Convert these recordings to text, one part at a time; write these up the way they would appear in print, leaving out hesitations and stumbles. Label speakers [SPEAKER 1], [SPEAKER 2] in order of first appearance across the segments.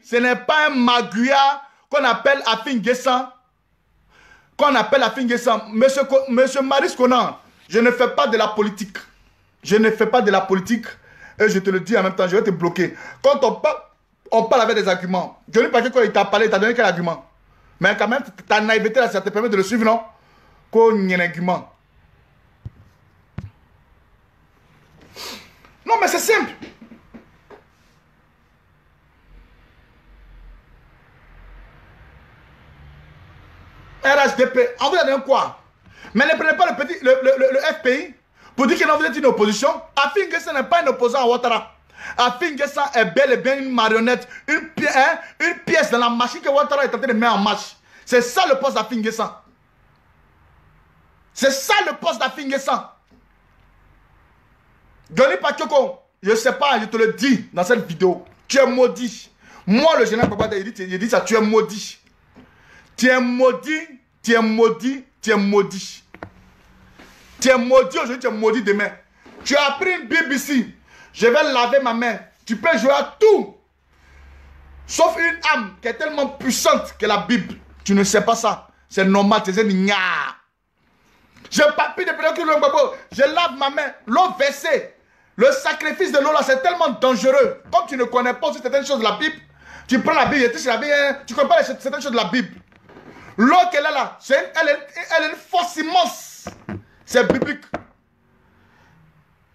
[SPEAKER 1] ce n'est pas un Maguya qu'on appelle Afin Guessan. Monsieur Maurice Conan, je ne fais pas de la politique. Je ne fais pas de la politique. Et je te le dis en même temps, je vais te bloquer. Quand on parle avec des arguments. Johnny Pacheco, quand il t'a parlé, il t'a donné quel argument? Mais quand même, ta naïveté, là, ça te permet de le suivre, non? Qu'on y ait un argument. Non, mais c'est simple. RHDP, on vous a donné quoi? Mais ne prenez pas le FPI pour dire que vous êtes une opposition. Afin Guessan n'est pas un opposant à Ouattara. Afin Guessan est bel et bien une marionnette, une pièce dans la machine que Ouattara est en train de mettre en marche. C'est ça le poste d'Afin Guessan. C'est ça le poste d'Afin Guessan. Johnny Pacheco, je ne sais pas, je te le dis dans cette vidéo. Tu es maudit. Moi, le général Babada, il dit ça, tu es maudit. Tu es maudit, tu es maudit, tu es maudit. Tu es maudit aujourd'hui, tu es maudit demain. Tu as pris une Bible ici. Je vais laver ma main. Tu peux jouer à tout. Sauf une âme qui est tellement puissante que la Bible. Tu ne sais pas ça. C'est normal, tu es un ignare. Je papille depuis que je lave ma main. L'eau versée. Le sacrifice de l'eau là, c'est tellement dangereux. Comme tu ne connais pas certaines choses de la Bible, tu prends la Bible, tu ne connais pas certaines choses de la Bible. L'eau qu'elle a là, elle est une force immense. C'est biblique.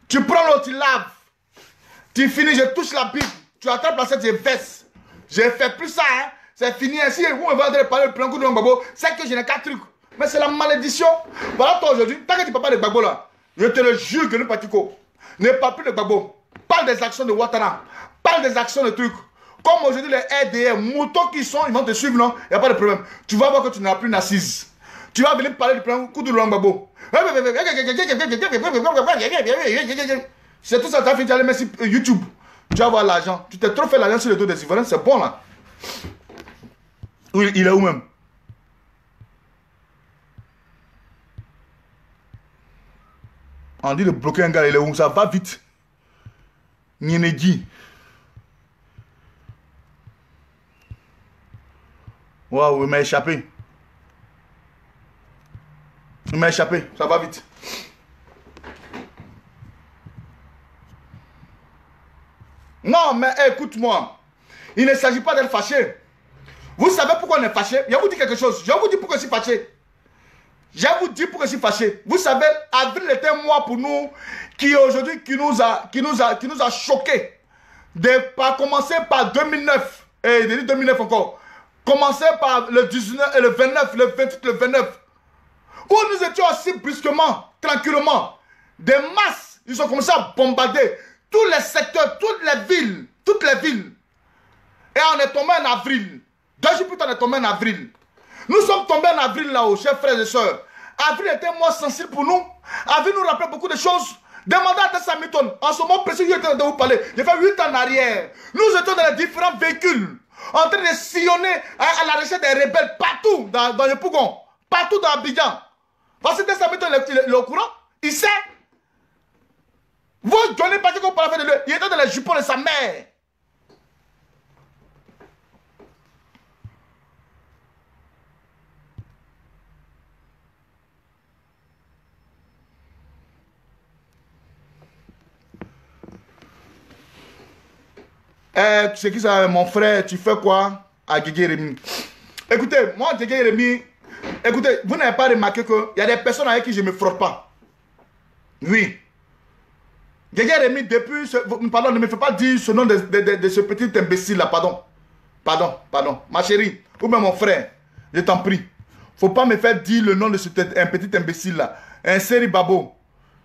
[SPEAKER 1] Tu prends l'eau, tu laves. Tu finis, je touche la Bible. Tu attrapes la tête, je verse. Je ne fais plus ça. Hein. C'est fini. Si vous me vendez parler le plein coup de Gbagbo, c'est que je n'ai qu'un truc. Mais c'est la malédiction. Voilà toi aujourd'hui, tant que tu ne parles pas de Gbagbo là, je te le jure que le Patiko ne parle plus de Gbagbo. Parle des actions de Ouattara. Parle des actions de trucs. Comme aujourd'hui les RDR, moutons qui sont, ils vont te suivre, non? Il n'y a pas de problème. Tu vas voir que tu n'as plus d'assises. Tu vas venir parler du plein coup de Gbagbo. C'est tout ça, tu as fait, tu as aller sur YouTube. Tu vas voir l'argent. Tu t'es trop fait l'argent sur le dos des Ivoiriens, c'est bon là. Oui, il est où même? On dit de bloquer un gars, il est où? Ça va vite. Nienegi. Waouh, il m'a échappé. Il m'a échappé, ça va vite. Non, mais écoute-moi. Il ne s'agit pas d'être fâché. Vous savez pourquoi on est fâché? Je vais vous dire quelque chose. Je vais vous dire pourquoi je suis fâché. Je vais vous dire pourquoi je suis fâché. Vous savez, avril était un mois pour nous qui aujourd'hui qui nous a choqués. Par commencer par 2009 et 2009 encore. Commencer par le 19 et le 29, le 28, le 29. Où nous étions assis brusquement, tranquillement. Des masses, ils ont commencé à bombarder tous les secteurs, toutes les villes. Et on est tombé en avril. 2 jours plus tard, on est tombé en avril. Nous sommes tombés en avril là-haut, chers frères et sœurs. Avril était un mois sensible pour nous. Avril nous rappelait beaucoup de choses. Demandez à Tessa Milton. En ce moment précis, je suis en train de vous parler. J'ai fait 8 ans en arrière. Nous étions dans les différents véhicules. En train de sillonner à la recherche des rebelles partout dans le Pougon. Partout dans Abidjan. Parce que Tessa Milton il est au courant. Il sait. Vous, Johnny Pacheco, pour la fin de lui, il était dans les jupons de sa mère. C'est qui ça, mon frère, tu fais quoi à Guégué Rémi? Écoutez, moi, Guégué Rémi, écoutez, vous n'avez pas remarqué qu'il y a des personnes avec qui je ne me frotte pas. Oui. Guégué Rémi, depuis, pardon, ne me fais pas dire ce nom de ce petit imbécile là, pardon. Pardon, ma chérie, ou bien mon frère, je t'en prie. Faut pas me faire dire le nom de ce petit imbécile là. Un série babo.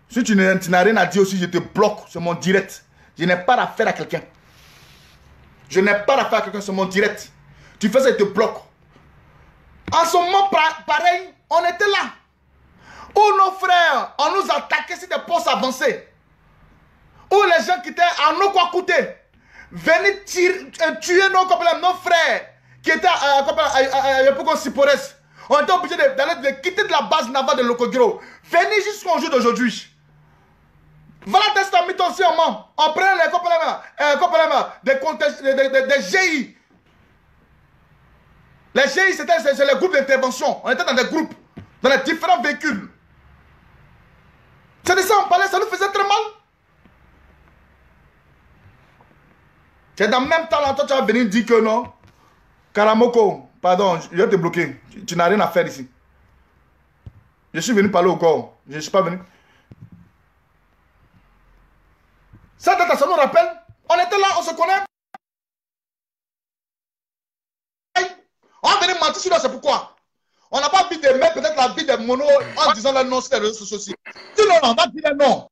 [SPEAKER 1] Si tu n'as rien à dire aussi, je te bloque, c'est mon direct. Je n'ai pas d'affaire à quelqu'un. Je n'ai pas d'affaire à quelqu'un sur mon direct. Tu fais ça, il te bloque. En ce moment, pareil, on était là. Où nos frères, on nous attaquait sur des postes avancés. Où les gens qui étaient en nos quoi coûter, venaient tuer nos frères qui étaient à Pougon Sipores. On était obligé de quitter de la base navale de Lokogiro. Venez jusqu'au jour d'aujourd'hui. Voilà Testa Milton aussi, on prend les copains, des GI Les GI, c'est les groupes d'intervention. On était dans des groupes, dans les différents véhicules. C'est de ça on parlait, ça nous faisait très mal. C'est dans le même temps, là, toi, tu vas venir dire que non. Karamoko, pardon, je vais te bloquer. Tu n'as rien à faire ici. Je suis venu parler au corps. Je ne suis pas venu. Ça, ça nous rappelle. On était là, on se connaît. On va venir mentir sur là, c'est pourquoi. On n'a pas envie de mettre peut-être la vie des monos en disant leur nom sur les réseaux sociaux. Sinon, on va dire les noms.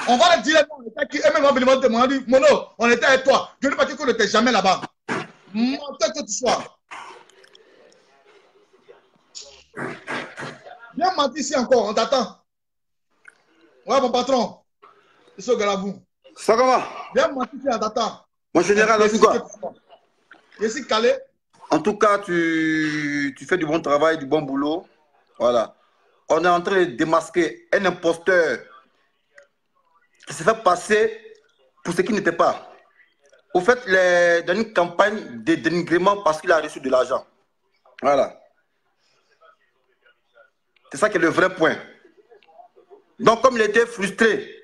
[SPEAKER 1] On va leur dire les noms. Eux-mêmes vont venir demander, on dit, Mono, on était avec toi. Je ne dis pas qu'on n'était jamais là-bas. Menteur que tu sois. Viens mentir ici encore, on t'attend. Ouais, mon patron. Je suis au Galavou.
[SPEAKER 2] Ça comment?
[SPEAKER 1] Viens mentir ici, on t'attend.
[SPEAKER 2] Mon général, c'est quoi?
[SPEAKER 1] Je suis calé.
[SPEAKER 2] En tout cas, tu fais du bon travail, du bon boulot. Voilà. On est en train de démasquer un imposteur qui s'est fait passer pour ce qu'il n'était pas. Au fait, dans une campagne de dénigrement parce qu'il a reçu de l'argent. Voilà. C'est ça qui est le vrai point. Donc, comme il était frustré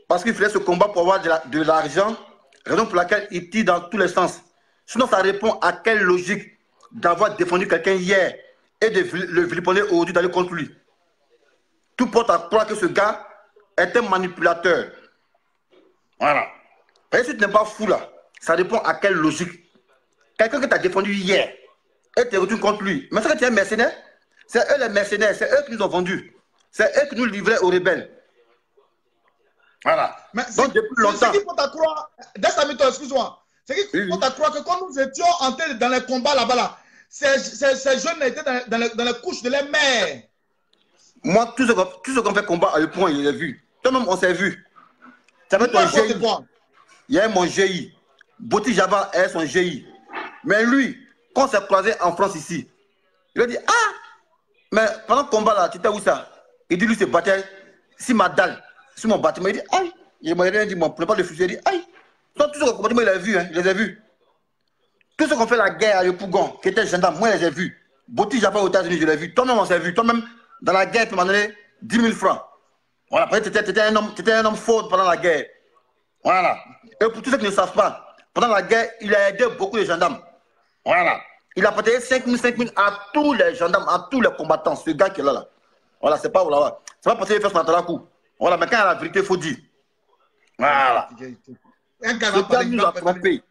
[SPEAKER 2] parce qu'il faisait ce combat pour avoir de l'argent, raison pour laquelle il tire dans tous les sens. Sinon, ça répond à quelle logique d'avoir défendu quelqu'un hier et de le vilipender aujourd'hui d'aller contre lui. Tout porte à croire que ce gars est un manipulateur. Voilà. Et si tu n'es pas fou là, ça répond à quelle logique. Quelqu'un que tu as défendu hier et tu es retourné contre lui. Mais ça que tu es un mercenaire, c'est eux les mercenaires, c'est eux qui nous ont vendus. C'est eux qui nous livraient aux rebelles. Voilà.
[SPEAKER 1] Mais
[SPEAKER 2] donc depuis longtemps.
[SPEAKER 1] C'est qui faut t'accroire, excuse-moi. C'est qu'il faut croire que quand nous étions entrés dans les combats là-bas, là, ces jeunes étaient dans les couches de leur mère.
[SPEAKER 2] Moi, tout ce qu'on fait combat à le point, il est vu. Toi-même, on s'est vu. Tu avais ton GI. Il y a mon GI. Boti Java est son GI. Mais lui, quand on s'est croisé en France ici, il a dit, ah, mais pendant le combat là, tu étais où ça? Il dit, lui, c'est battait si ma dalle, sur mon bâtiment. Il dit, aïe. Il m'a rien dit, mon pas de fusil. Il dit, aïe. Donc, tout ce qu'on il a vu, hein, je les ai vus. Tout ce qu'on fait la guerre à Yopougon, qui était gendarme, moi, je les ai vus. Boti Java aux États-Unis, je l'ai vu. Toi-même, on s'est vu. Toi-même, dans la guerre, tu m'as donné 10 000 francs. Voilà, peut-être tu étais un homme fort pendant la guerre. Voilà. Et pour tous ceux qui ne savent pas, pendant la guerre, il a aidé beaucoup de gendarmes. Voilà. Il a prêté 5 000 à tous les gendarmes, à tous les combattants. Ce gars qui est là. Voilà, c'est pas voilà. C'est pas parce qu'il fait son atalakou. Voilà, mais quand il y a la vérité, il faut dire. Voilà. Ce gars nous a trompés.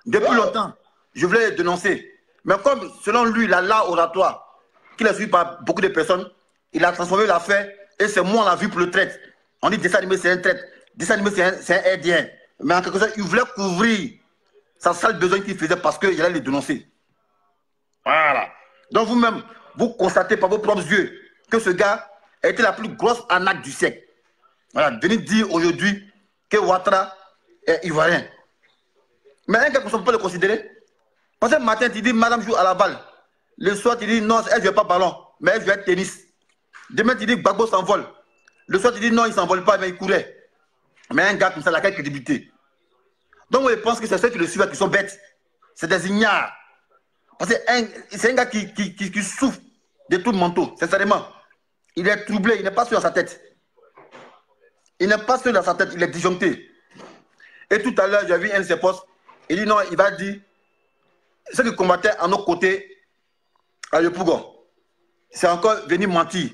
[SPEAKER 2] Depuis longtemps, je voulais le dénoncer. Mais comme, selon lui, l'art oratoire, qu'il a suivi par beaucoup de personnes, il a transformé l'affaire et c'est moi, on l'a vu pour le traite. On dit dessin animé, c'est un traite. Dessin animé, c'est un aidien. Mais en quelque sorte, il voulait couvrir sa sale besoin qu'il faisait parce qu'il allait le dénoncer. Voilà. Donc vous-même, vous constatez par vos propres yeux que ce gars a été la plus grosse arnaque du siècle. Voilà. Venez dire aujourd'hui que Ouattara est ivoirien. Mais un gars qu'on ne peut pas le considérer. Parce que le matin, tu dis, madame joue à la balle. Le soir, tu dis, non, elle ne joue pas ballon, mais elle joue à tennis. Demain, tu dis, Gbagbo s'envole. Le soir, tu dis, non, il ne s'envole pas, mais il courait. Mais un gars comme ça, il a quelle crédibilité? Donc, moi, je pense que c'est ceux qui le suivent qui sont bêtes. C'est des ignares. Parce que c'est un gars qui souffre de tout le manteau, sincèrement. Il est troublé, il n'est pas sûr dans sa tête. Il n'est pas sûr dans sa tête, il est disjoncté. Et tout à l'heure, j'ai vu un de ses postes. Il dit non, il va dire ceux qui combattaient à nos côtés à Yopougon. C'est encore venu mentir.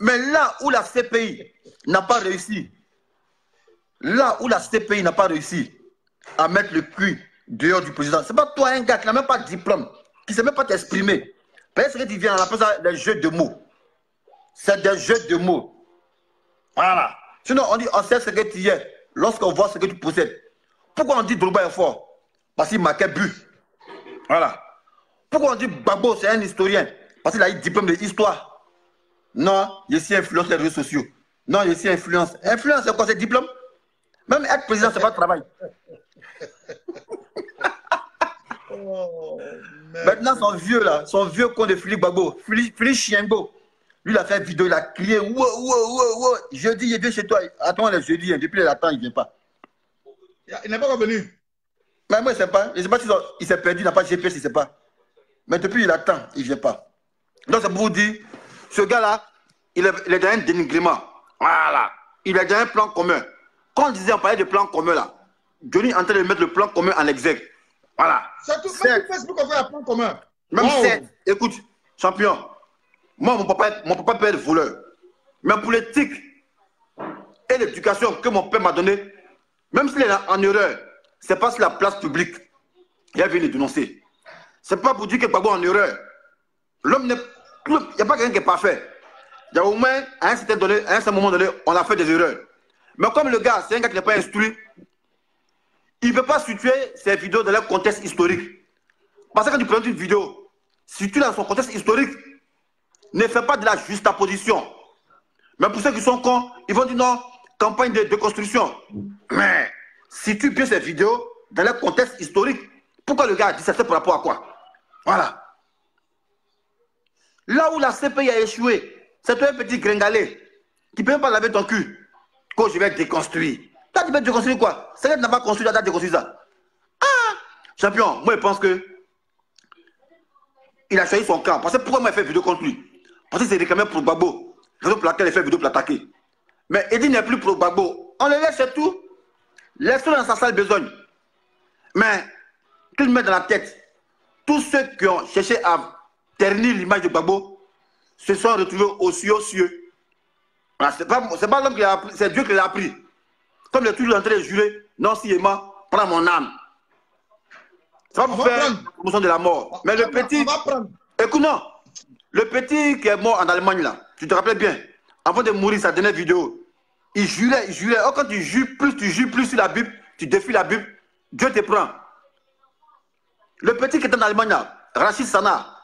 [SPEAKER 2] Mais là où la CPI n'a pas réussi, à mettre le cul dehors du président, c'est pas toi un gars qui n'a même pas de diplôme, qui ne sait même pas t'exprimer. Parce que tu viens, on appelle ça des jeux de mots. C'est des jeux de mots. Voilà. Sinon, on dit on sait ce que tu es lorsqu'on voit ce que tu possèdes. Pourquoi on dit Drogba est fort? Parce qu'il marquait but. Voilà. Pourquoi on dit Gbagbo c'est un historien? Parce qu'il a eu diplôme d'histoire. Non, je suis influence les réseaux sociaux. Non, je suis influence. Influence, c'est quoi, c'est diplôme? Même être président, c'est pas le travail.
[SPEAKER 1] Oh,
[SPEAKER 2] maintenant, son vieux con de Philippe Gbagbo, Philippe Chiengo, lui, il a fait une vidéo, il a crié, wow. Jeudi, il vient chez toi. Attends, le jeudi, depuis il attend, il ne vient pas.
[SPEAKER 1] Il n'est pas revenu.
[SPEAKER 2] Mais moi, je ne sais pas. Je ne sais pas s'il s'est perdu, il n'a pas de GPS, je ne sais pas. Mais depuis, il attend, il ne vient pas. Donc, c'est pour vous dire, ce gars-là, il est dans un dénigrement. Voilà. Il est dans un plan commun. Quand on parlait de plan commun, là, Johnny est en train de mettre le plan commun en exergue. Voilà.
[SPEAKER 1] C'est tout. Même sur Facebook, on fait un plan commun.
[SPEAKER 2] Même si, écoute, champion, moi, mon papa peut être voleur. Mais pour l'éthique et l'éducation que mon père m'a donnée, même s'il est en erreur, c'est pas sur la place publique. Il a vu les dénoncer. C'est pas pour dire que Gbagbo est en erreur. L'homme n'est. Il n'y a pas quelqu'un qui est parfait. Il y a au moins, à un certain moment donné, on a fait des erreurs. Mais comme le gars, c'est un gars qui n'est pas instruit, il ne peut pas situer ses vidéos dans leur contexte historique. Parce que quand tu prends une vidéo, si tu l'as dans son contexte historique, ne fais pas de la juxtaposition. Mais pour ceux qui sont cons, ils vont dire non, campagne de déconstruction. Mais si tu bien ces vidéos dans leur contexte historique, pourquoi le gars a dit ça, c'est par rapport à quoi? Voilà. Là où la CPI a échoué, c'est toi un petit gringalet qui ne peut même pas laver ton cul. Quand je vais déconstruire. Toi, tu peux déconstruire quoi? C'est que tu n'as pas construit, tu as déconstruit ça. Ah! Champion, moi je pense que il a choisi son camp. Parce que pourquoi moi il fait vidéo contre lui? Parce que c'est réclamé pour Gbagbo. Raison pour laquelle il fait vidéo pour l'attaquer. Mais Eddie n'est plus pour Gbagbo. On le laisse, c'est tout. Laisse-le dans sa sale besogne. Mais qu'il met dans la tête, tous ceux qui ont cherché à ternir l'image de Gbagbo se sont retrouvés aux cieux. Voilà, c'est pas l'homme qui l'a appris, c'est Dieu qui l'a appris. Comme il est toujours en train de jurer, non sciemment, prends mon âme. C'est pas pour faire la promotion de la mort. Mais le petit, écoute non, le petit qui est mort en Allemagne là, tu te rappelles bien, avant de mourir sa dernière vidéo, il jurait. Oh, quand tu jures plus sur la Bible, tu défies la Bible, Dieu te prend. Le petit qui était en Allemagne là, Rachid Sana,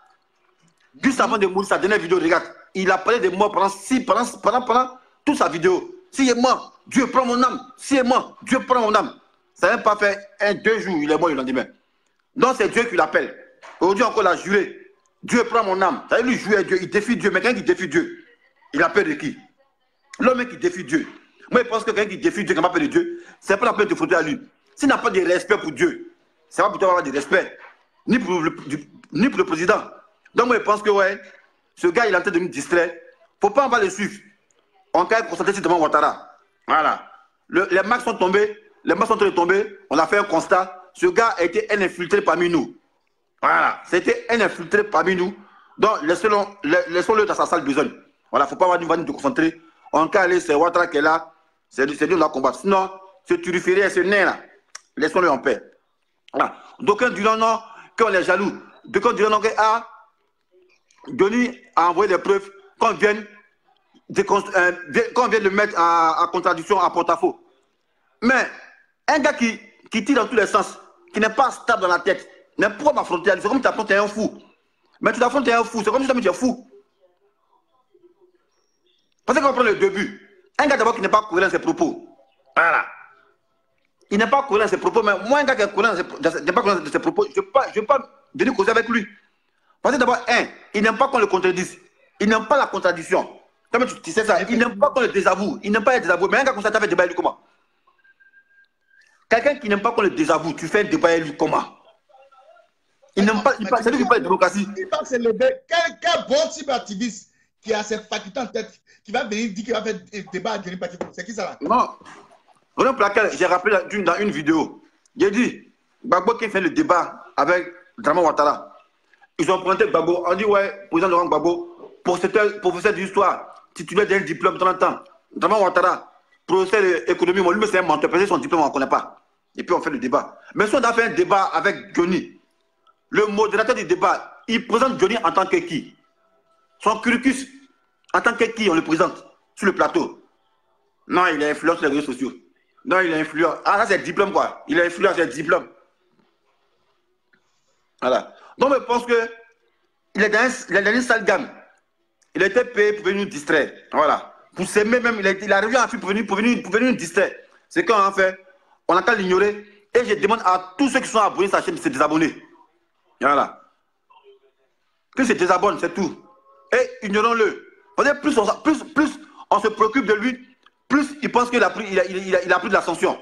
[SPEAKER 2] juste avant de mourir sa dernière vidéo, regarde, il a parlé de mort pendant toute sa vidéo. Si il est mort, Dieu prend mon âme. Si il est mort, Dieu prend mon âme. Ça n'a même pas fait 2 jours, il est mort le lendemain. Donc c'est Dieu qui l'appelle. Aujourd'hui encore, il a juré. Dieu prend mon âme. Ça veut lui jouer Dieu, il défie Dieu. Mais quelqu'un qui défie Dieu, il a peur de qui? L'homme qui défie Dieu. Moi, je pense que quelqu'un qui défie Dieu, qui n'a pas peur de Dieu, c'est pas la peine de foutre à lui. S'il n'a pas de respect pour Dieu, c'est pas pour toi avoir de respect. Ni pour le président. Donc moi, je pense que ouais, ce gars, il est en train de nous distraire. Il ne faut pas en va le suivre. On peut constater devant Ouattara. Voilà. Les marques sont tombées. Les marques sont en train de tomber. On a fait un constat. Ce gars a été un infiltré parmi nous. Voilà. C'était un infiltré parmi nous. Donc, laissons-le dans sa salle besogne. Voilà. Il ne faut pas avoir une vanne de concentrer. En cas, c'est Ouattara qui est là. C'est lui qui la combattre. Sinon, ce turiféré, ce nain-là, laissons-le en paix. Voilà. D'aucuns diront non, qu'on est jaloux. D'aucuns diront non, que Johnny a envoyé des preuves qu'on vienne le mettre en contradiction, à porte-à-faux. Mais un gars qui tire dans tous les sens, qui n'est pas stable dans la tête, n'est pas m'affronter à lui. C'est comme si tu affrontes un fou. Mais tu t'affrontes un fou, c'est comme si tu es fou. Parce qu'on prend le début. Un gars d'abord qui n'est pas cohérent dans ses propos. Voilà. Il n'est pas cohérent dans ses propos, mais moi, un gars qui est cohérent dans ses propos, je ne vais pas venir causer avec lui. Parce que d'abord, il n'aime pas qu'on le contredise. Il n'aime pas la contradiction. Comme tu sais ça, il n'aime pas qu'on le désavoue. Il n'aime pas être désavoué. Mais un gars comme ça, tu as fait débat avec lui comment? Quelqu'un qui n'aime pas qu'on le désavoue, tu fais un débat avec lui comment? Il n'aime pas, c'est lui qui parle de démocratie.
[SPEAKER 1] Il pense que c'est quel bon type activiste qui a ses facultés en tête, qui va venir dire qu'il va faire un débat avec Johnny Pacheco. C'est qui ça là?
[SPEAKER 2] Non. Raison pour laquelle j'ai rappelé dans une vidéo, j'ai dit, Gbagbo qui fait le débat avec Dramane Ouattara. Ils ont présenté Gbagbo, on dit ouais, président Laurent Gbagbo, professeur d'histoire, titulaire d'un diplôme de 30 ans. Dramane Ouattara, professeur d'économie, moi lui c'est un menteur, parce que son diplôme on ne connaît pas. Et puis on fait le débat. Mais si on a fait un débat avec Johnny, le modérateur du débat, il présente Johnny en tant que qui? Son curriculum, en tant que qui on le présente sur le plateau? Non, il est influent sur les réseaux sociaux. Non, il est influent. Ah, ça c'est le diplôme quoi. Il est influent, c'est le diplôme. Voilà. Donc je pense que il est dans une sale gamme. Il a été payé pour venir nous distraire. Voilà. Pour s'aimer même, il a réussi à pour venir nous distraire. C'est quand en fait, on a qu'à l'ignorer. Et je demande à tous ceux qui sont abonnés à sa chaîne de se désabonner. Voilà. Que se désabonne, c'est tout. Et ignorons-le. Plus on se préoccupe de lui, plus il pense qu'il a pris de l'ascension.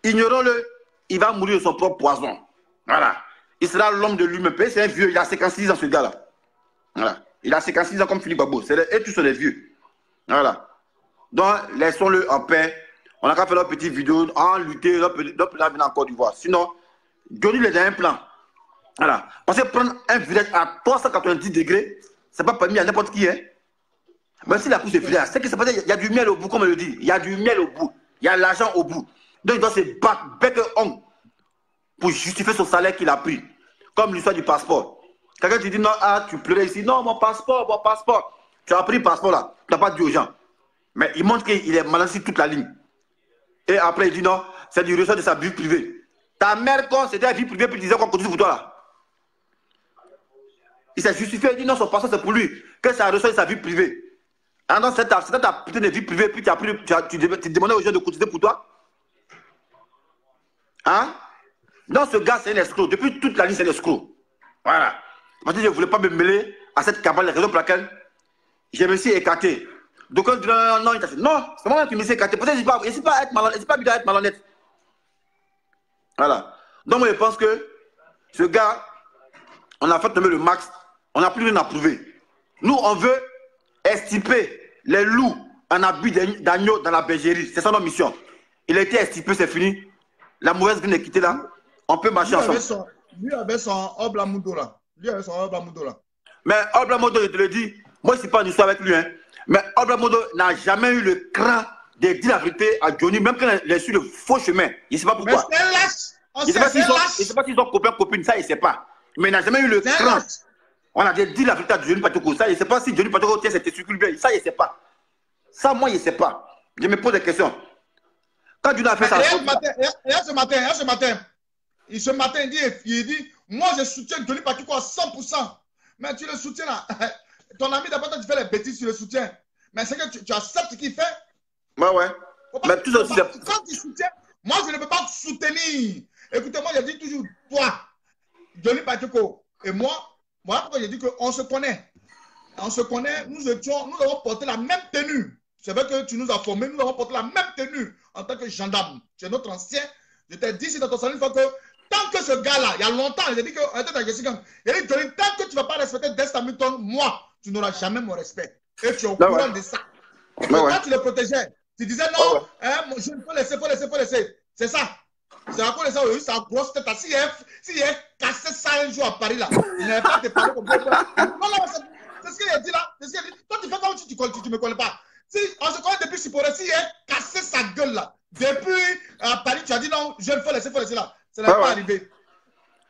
[SPEAKER 2] Ignorons-le, il va mourir de son propre poison. Voilà. il sera l'homme de lui-même. C'est un vieux, il a 56 ans ce gars-là. Voilà. Il a 56 ans comme Philippe Gbagbo. Et tous sont des vieux. Voilà. Donc, laissons-le en paix. On a qu'à faire notre petite vidéo, en lutter, notre plan venir en Côte d'Ivoire. Sinon, Johnny il est dans un plan. Voilà. Parce que prendre un village à 390 degrés, c'est pas permis à n'importe qui. Hein. Même s'il a pris ce village, c'est que ça veut dire qu'il y a du miel au bout, comme on le dit. Il y a du miel au bout. Il y a l'argent au bout. Donc, il doit se battre, bec et ongle, pour justifier son salaire qu'il a pris. Comme l'histoire du passeport. Quelqu'un te dit non, ah, tu pleurais ici. Non, mon passeport, mon passeport. Tu as pris le passeport là. Tu n'as pas dit aux gens. Mais il montre qu'il est malin sur toute la ligne. Et après, il dit non, c'est du ressort de sa vie privée. Ta mère, quand c'était la vie privée, puis il disait qu'on continue pour toi là. Il s'est justifié, il dit non, son passeport c'est pour lui. Que ça ressort de sa vie privée. Ah non, c'est ta putain de vie privée, puis tu demandais aux gens de continuer pour toi. Hein? Non, ce gars, c'est un escroc. Depuis toute la ligne, c'est un escroc. Voilà. Parce que je ne voulais pas me mêler à cette cabale, la raison pour laquelle je me suis écarté. Donc, on dit non, non, c'est moi qui me suis écarté. Peut-être que je ne suis pas habitué à être malhonnête. Voilà. Donc, moi, je pense que ce gars, on a fait tomber le max. On n'a plus rien à prouver. Nous, on veut extirper les loups en habit d'agneau dans la bergerie. C'est ça notre mission. Il a été extirpé, c'est fini. La mauvaise graine est quittée là. On peut marcher ensemble.
[SPEAKER 1] Lui avait son Oblamudo là.
[SPEAKER 2] Mais Oblamudo, je te le dis, moi je ne suis pas en histoire avec lui. Hein. Mais Oblamudo n'a jamais eu le cran de dire la vérité à Johnny, même quand il est sur le faux chemin. Il ne sait pas pourquoi.
[SPEAKER 1] Mais c'est un lâche.
[SPEAKER 2] Il ne sait pas s'ils sont copains, copines, ça il ne sait pas. Mais il n'a jamais eu le cran. On a dit la vérité à Johnny Patoko. Ça il ne sait pas si Johnny Patoko tient cette circule bien. Ça il ne sait pas. Ça moi il ne sait pas. Je me pose des questions. Quand Johnny a fait ça.
[SPEAKER 1] Ce matin, il dit, moi je soutiens Johnny Patoko à 100%. Mais tu le soutiens là. Ton ami d'abord, tu fais les bêtises, tu le soutiens. Mais c'est que tu acceptes ce qu'il fait.
[SPEAKER 2] Ouais. Mais tout ça,
[SPEAKER 1] quand tu soutiens, moi je ne peux pas soutenir. Écoutez-moi, je dis toujours, toi, Johnny Patoko et moi, voilà pourquoi je dis qu'on se connaît. On se connaît, nous avons porté la même tenue. C'est vrai que tu nous as formés, nous avons porté la même tenue en tant que gendarme. C'est notre ancien. Je t'ai dit ici dans ton salon une fois que tant que ce gars-là, il y a longtemps, il a dit que, il a dit, Johnny, tant que tu ne vas pas respecter Destin Hamilton, moi, tu n'auras jamais mon respect. Et tu es au courant de ça. Et quand tu le protégeais, tu disais non, je ne peux laisser. C'est ça. C'est à cause de ça, oui, sa grosse tête. S'il est cassé ça un jour à Paris, là, il n'avait pas te parler comme ça. Non, c'est ce qu'il a dit là. Toi, tu fais comme si tu ne me connais pas. Si on se connaît depuis Sipore, s'il est cassé sa gueule là, depuis à Paris, tu as dit non, je ne peux laisser là. Ça n'est pas arrivé.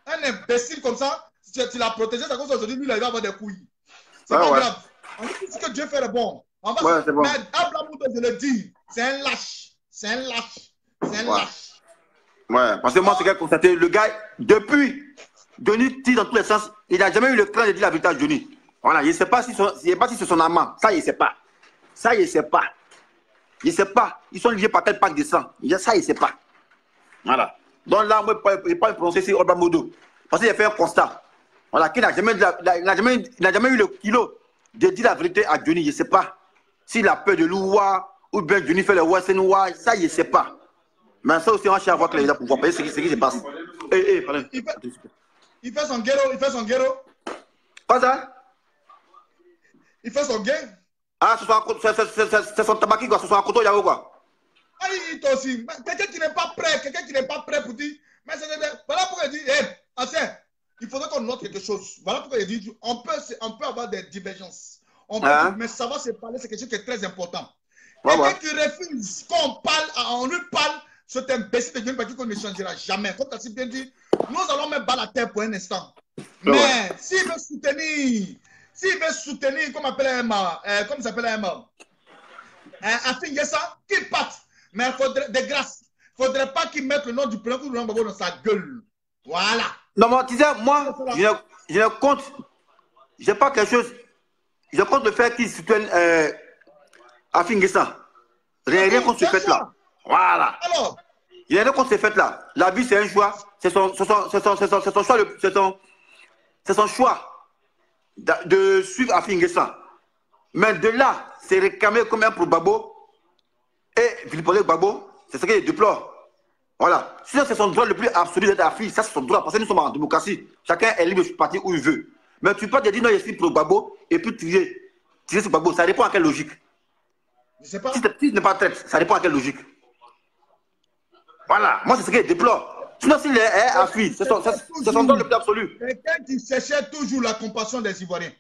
[SPEAKER 1] Un imbécile comme ça, tu l'as protégé, c'est comme ça aujourd'hui, lui, il va avoir des couilles. C'est pas grave. On dit ce que Dieu fait de bon.
[SPEAKER 2] C'est bon.
[SPEAKER 1] Mais Ablamoudou, je le dis, c'est un lâche.
[SPEAKER 2] Ouais, parce que moi, c'est qu'à constater, le gars, depuis, Johnny tire dans tous les sens, il n'a jamais eu le cran de dire la vérité à Johnny. Voilà, il ne sait pas si c'est son amant. Ça, il ne sait pas. Il ne sait pas. Ils sont liés par quel pack de sang. Ça, il ne sait pas. Voilà. Donc là, moi, je ne peux pas me prononcer sur Oblamoudou. Parce qu'il a fait un constat. Voilà, qu'il n'a jamais eu le kilo de dire la vérité à Johnny. Je ne sais pas. S'il a peur de l'ouwa, ou bien Johnny fait le ouwa, ça, il ne sait pas. Mais ça aussi, on cherche à voir que les gens pour voir ce qui se passe.
[SPEAKER 1] Il fait son guéro.
[SPEAKER 2] Pas ça?
[SPEAKER 1] Il fait son guéro.
[SPEAKER 2] Ah, c'est son tabaki, quoi. C'est son akoto, yao, quoi.
[SPEAKER 1] Ah, toi aussi. Quelqu'un qui n'est pas prêt pour dire. Mais voilà pourquoi il dit, ancien, il faudrait qu'on note quelque chose. Voilà pourquoi il dit, on peut avoir des divergences. Mais savoir se parler, c'est quelque chose qui est très important. Quelqu'un qui refuse qu'on parle, on lui parle, cet imbécile de Johnny Patoko ne changera jamais. Comme tu as si bien dit, nous allons même battre la terre pour un instant. Mais s'il veut soutenir, comme il s'appelle Afin Yessa, qu'il parte. Mais il faudrait, de grâce, il ne faudrait pas qu'il mette le nom du président ou du nom dans sa gueule. Voilà.
[SPEAKER 2] Non, mais tu sais, moi, je ne compte, je n'ai pas quelque chose, je compte le fait qu'il soutienne Afin Yessa. Rien contre ce fait-là. Voilà. Alors, il y a rien contre ces fêtes-là. La vie, c'est un choix. C'est son choix de suivre Afin Yessa. Mais de là, c'est réclamé comme un pour Gbagbo et Philippe Gbagbo, c'est ce qu'il déplore. Voilà. C'est son droit le plus absolu d'être Afri. Ça, c'est son droit. Parce que nous sommes en démocratie. Chacun est libre de partir où il veut. Mais tu peux te dire, non, je suis pro Gbagbo et puis tirer sur Gbagbo. Ça dépend à quelle logique.
[SPEAKER 1] Je sais pas.
[SPEAKER 2] Si tu n'es pas traite, ça dépend à quelle logique. Voilà. Moi, c'est ce que je déplore. Sinon, s'il est Afri, c'est son droit le plus absolu.
[SPEAKER 1] Quelqu'un qui cherchait toujours la compassion des Ivoiriens.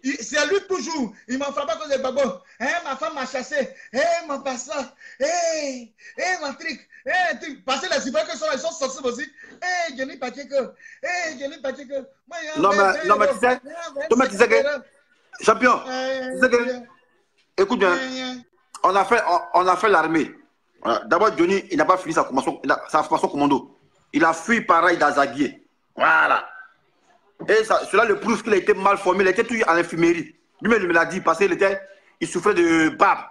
[SPEAKER 1] C'est lui toujours. Il m'a frappé à cause de Gbagbo. Hein, ma femme m'a chassé. Hein, mon passeur. Hein, mon truc. Hein, parce que les Ivoiriens ils sont sensibles aussi. Hein, Jenny Pacheco. Hein, Jenny Pacheco.
[SPEAKER 2] Non, mais tu sais, toi, tu sais que, champion, tu sais que, écoute bien, on a fait l'armée. Voilà. D'abord, Johnny, il n'a pas fini sa formation commando. Il a fui pareil d'Azaguier. Voilà. Et cela le prouve qu'il a été mal formé. Il était toujours à l'infirmerie. Lui-même, il me l'a dit parce qu'il souffrait de barbe.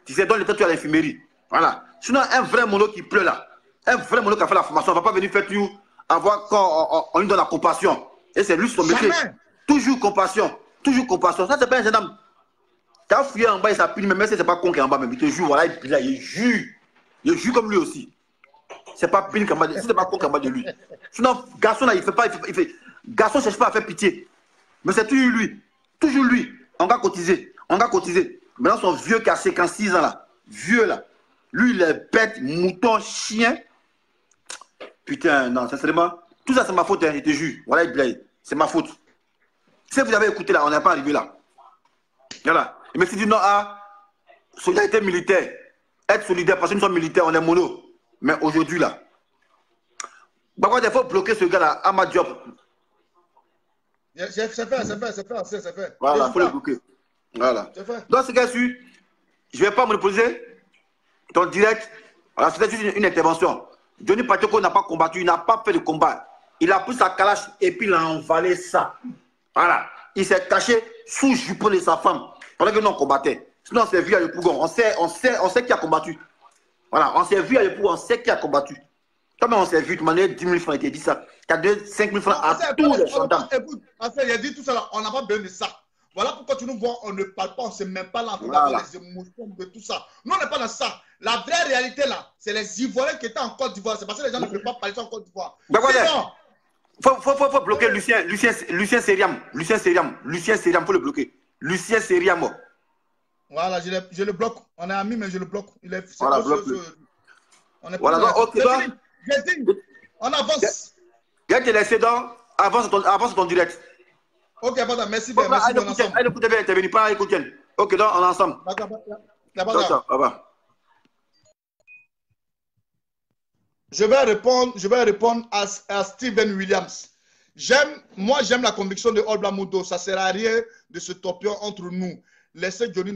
[SPEAKER 2] Tu sais, donc il était toujours à l'infirmerie. Voilà. Sinon, un vrai mono qui pleut là, un vrai mono qui a fait la formation, on ne va pas venir faire tout avoir quand on lui donne la compassion. Et c'est lui son métier. Toujours compassion. Toujours compassion. Ça, c'est pas un jeune homme. Tu as fouillé en bas, il s'appuie, mais même si c'est pas con qui est en bas, mais il te jure, voilà, il jure. Il jure comme lui aussi. C'est pas pire qu'en bas de lui. C'est pas con qu'en bas de lui. Sinon, garçon là, il fait pas. Garçon ne cherche pas à faire pitié. Mais c'est toujours lui. Toujours lui. On va cotiser. On va cotiser. Maintenant, son vieux qui a 56 ans là. Vieux là. Lui, il est bête, mouton, chien. Putain, non, sincèrement. Tout ça, c'est ma faute, hein, je te jure. Voilà, il blague. C'est ma faute. Si vous avez écouté là, on n'est pas arrivé là. Voilà. Il me dit non à solidarité militaire. Être solidaire parce que nous sommes militaires, on est mono. Mais aujourd'hui là. Pourquoi il faut bloquer ce gars là à ma job?
[SPEAKER 1] C'est fait.
[SPEAKER 2] Voilà, il faut le bloquer. Voilà. Donc, ce gars-ci, je ne vais pas me poser dans le direct. Voilà, c'était juste une intervention. Johnny Pacheco n'a pas combattu, il n'a pas fait de combat. Il a pris sa calache et puis il a envalé ça. Voilà. Il s'est caché sous jupon de sa femme pendant que nous on combattait. Sinon, on s'est vu à l'Epougon. On sait qui a combattu. Voilà, on s'est vu à l'Epougon, on sait qui a combattu. Comme on s'est vu, tu m'as donné 10 000 francs, il t'a dit ça. Tu as donné 5 000 francs à tous les gendarmes.
[SPEAKER 1] Écoute, il a dit tout ça là, on n'a pas besoin de ça. Voilà pourquoi tu nous vois, on ne parle pas, on ne se met pas là pour avoir des émotions de tout ça. Nous, on n'est pas dans ça. La vraie réalité là, c'est les Ivoiriens qui étaient en Côte d'Ivoire. C'est parce que les gens ne peuvent pas parler en Côte d'Ivoire.
[SPEAKER 2] Faut bloquer Lucien Seriam. Lucien Seriam, faut le bloquer. Lucien Seriam.
[SPEAKER 1] Voilà, je le bloque. On est amis, mais je le bloque. Il est
[SPEAKER 2] voilà, bloque.
[SPEAKER 1] Voilà, donc, ok, on avance.
[SPEAKER 2] Viens te laisser donc, avance ton direct.
[SPEAKER 1] Ok, pardon, merci bien. Merci bien ensemble.
[SPEAKER 2] Elle écoute bien, intervenir, pas écouter. Ok, donc on est ensemble. D'accord.
[SPEAKER 1] Je vais répondre à Steven Williams. Moi, j'aime la conviction de Olbla Mudo. Ça ne sert à rien de se topier entre nous. Laissez Johnny